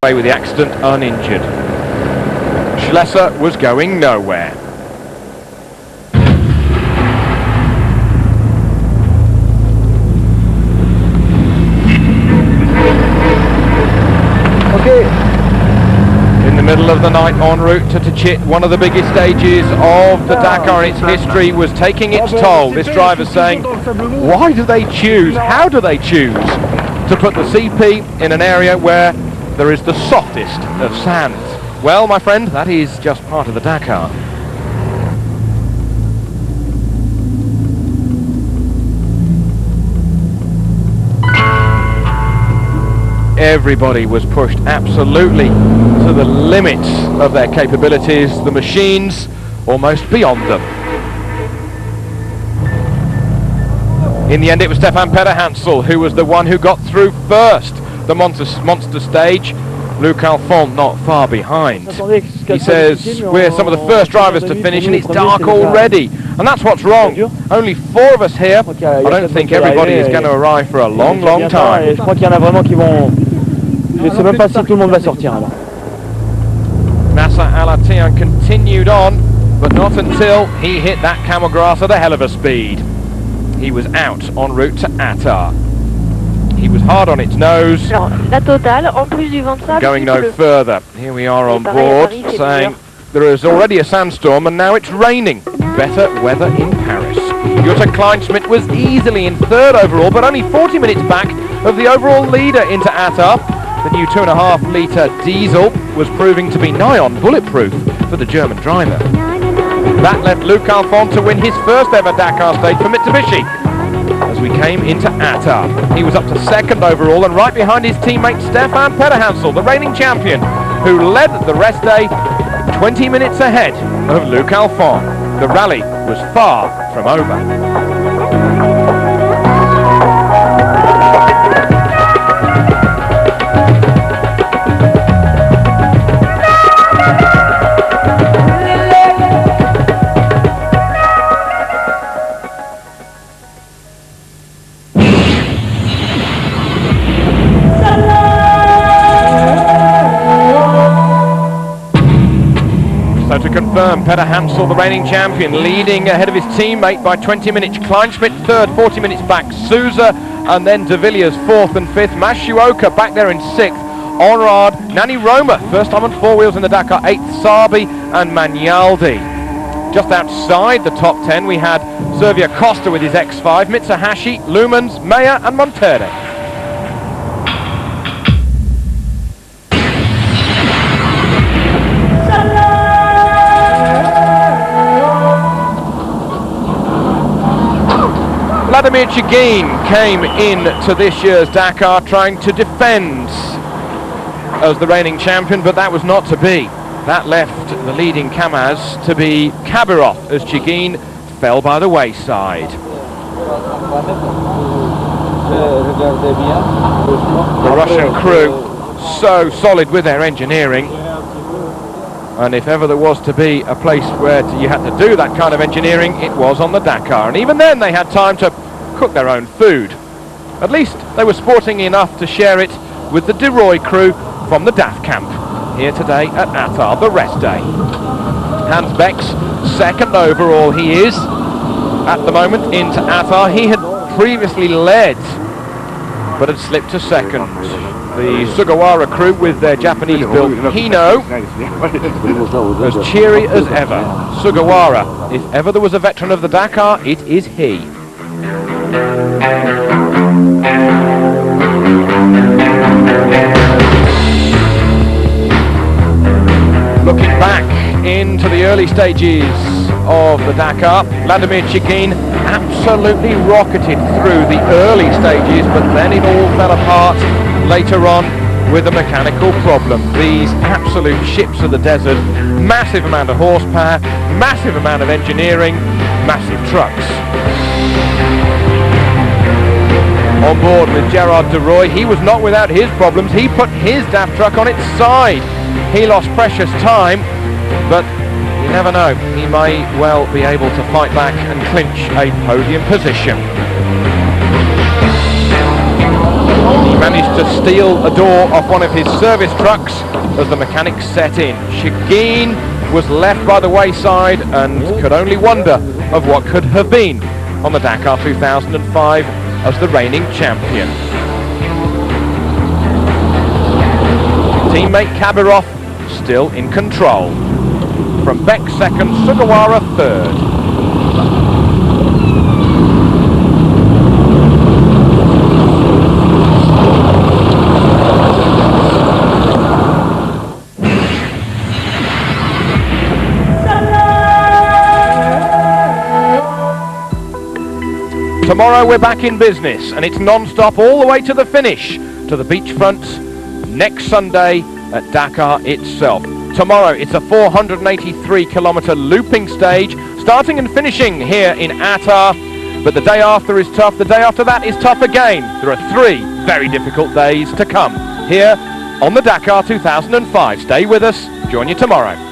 away with the accident uninjured. Schlesser was going nowhere. In the middle of the night en route to Tchit, one of the biggest stages of the Dakar in its history was taking its toll. This driver's saying, why do they choose, how do they choose to put the CP in an area where there is the softest of sands? Well, my friend, that is just part of the Dakar. Everybody was pushed absolutely to the limits of their capabilities, the machines almost beyond them. In the end, it was Stefan Pederhansel who was the one who got through first the monster stage. Luc Alphonse not far behind. He says, we're some of the first drivers to finish and it's dark already. And that's what's wrong. Only 4 of us here. I don't think everybody is going to arrive for a long, long time. Nasser Al-Attiyah continued on, but not until he hit that camel grass at a hell of a speed. He was out en route to Attar. He was hard on its nose, going no further. Here we are on board, saying there is already a sandstorm and now it's raining. Better weather in Paris. Jutta Kleinschmidt was easily in 3rd overall, but only 40 minutes back of the overall leader into Attar. The new 2.5 litre diesel was proving to be nigh on bulletproof for the German driver. That left Luc Alphonse to win his first ever Dakar stage for Mitsubishi. As we came into Attar, he was up to 2nd overall and right behind his teammate Stefan Pederhansel, the reigning champion, who led the rest day 20 minutes ahead of Luc Alphonse. The rally was far from over. So to confirm, Pederhansel, the reigning champion, leading ahead of his teammate by 20 minutes. Kleinschmidt 3rd, 40 minutes back. Souza and then De Villiers 4th and 5th. Masuoka back there in 6th. Onrad, Nani Roma, first time on 4 wheels in the Dakar, 8th. Sabi and Magnaldi. Just outside the top 10 we had Servia Costa with his X5, Mitsuhashi, Lumens, Meyer and Montere. Vladimir Chigin came in to this year's Dakar trying to defend as the reigning champion, but that was not to be. That left the leading Kamaz to be Kabirov as Chigin fell by the wayside. The Russian crew so solid with their engineering, and if ever there was to be a place where you had to do that kind of engineering, it was on the Dakar. And even then they had time to cook their own food. At least they were sporting enough to share it with the De Roy crew from the DAF camp here today at Attar, the rest day. Hans Beck's 2nd overall he is at the moment into Attar. He had previously led but had slipped to 2nd. The Sugawara crew with their Japanese-built Hino, as cheery as ever. Sugawara, if ever there was a veteran of the Dakar, it is he. Looking back into the early stages of the Dakar, Vladimir Chigin absolutely rocketed through the early stages, but then it all fell apart later on with a mechanical problem. These absolute ships of the desert, massive amount of horsepower, massive amount of engineering, massive trucks. On board with Gerard De Roy, he was not without his problems. He put his DAF truck on its side. He lost precious time, but you never know. He may well be able to fight back and clinch a podium position. He managed to steal a door off one of his service trucks as the mechanics set in. Shigeen was left by the wayside and could only wonder of what could have been on the Dakar 2005 as the reigning champion. Teammate Kabirov still in control. From Beck second, Sugawara third. Tomorrow we're back in business, and it's non-stop all the way to the finish, to the beachfront next Sunday at Dakar itself. Tomorrow it's a 483-kilometre looping stage, starting and finishing here in Attar, but the day after is tough, the day after that is tough again. There are 3 very difficult days to come here on the Dakar 2005. Stay with us, join you tomorrow.